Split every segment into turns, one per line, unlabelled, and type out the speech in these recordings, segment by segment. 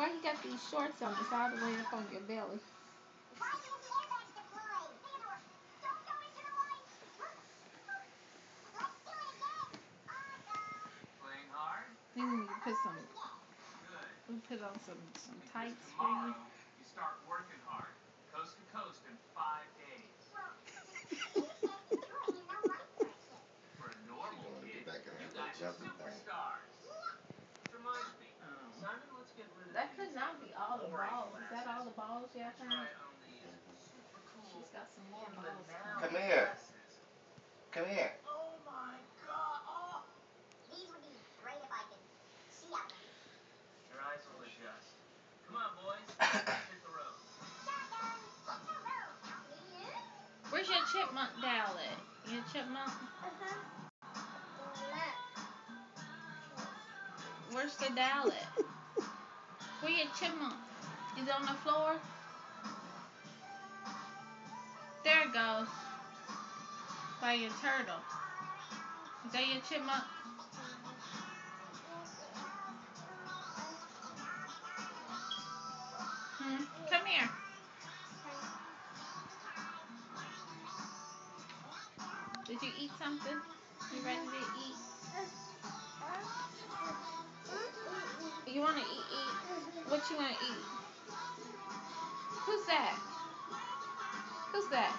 why you got these shorts on? It's all the way up on your belly. You need to put some. We'll put on some tights for you.
You start working hard, coast to coast in 5 days. For a normal kid, you guys are superstars. Which reminds me, Simon, let's get rid of
That could not be all the balls. Is that all the balls you have found?
Super cool.
She's got some more balls.
Come here. Come here.
Oh my god. Oh.
These would be great if I could see out of them.
Your eyes will adjust. Come on, boys. Hit the road.
Where's your chipmunk doll at? Your chipmunk? Where's the doll at? Where your chipmunk? Is it on the floor? There it goes. By your turtle. Is that your chipmunk? Come here. Did you eat something? You ready to eat? You want to eat? What you want to eat? Who's that? Who's that?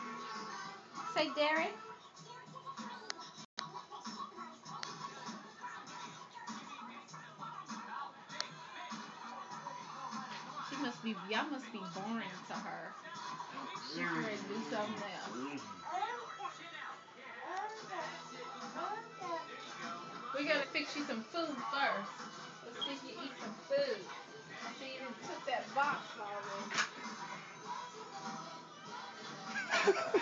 Say Derek. Y'all must be boring to her. She's ready to do something else. We gotta fix you some food first. Let's see if you eat some food. I see you didn't took that box already.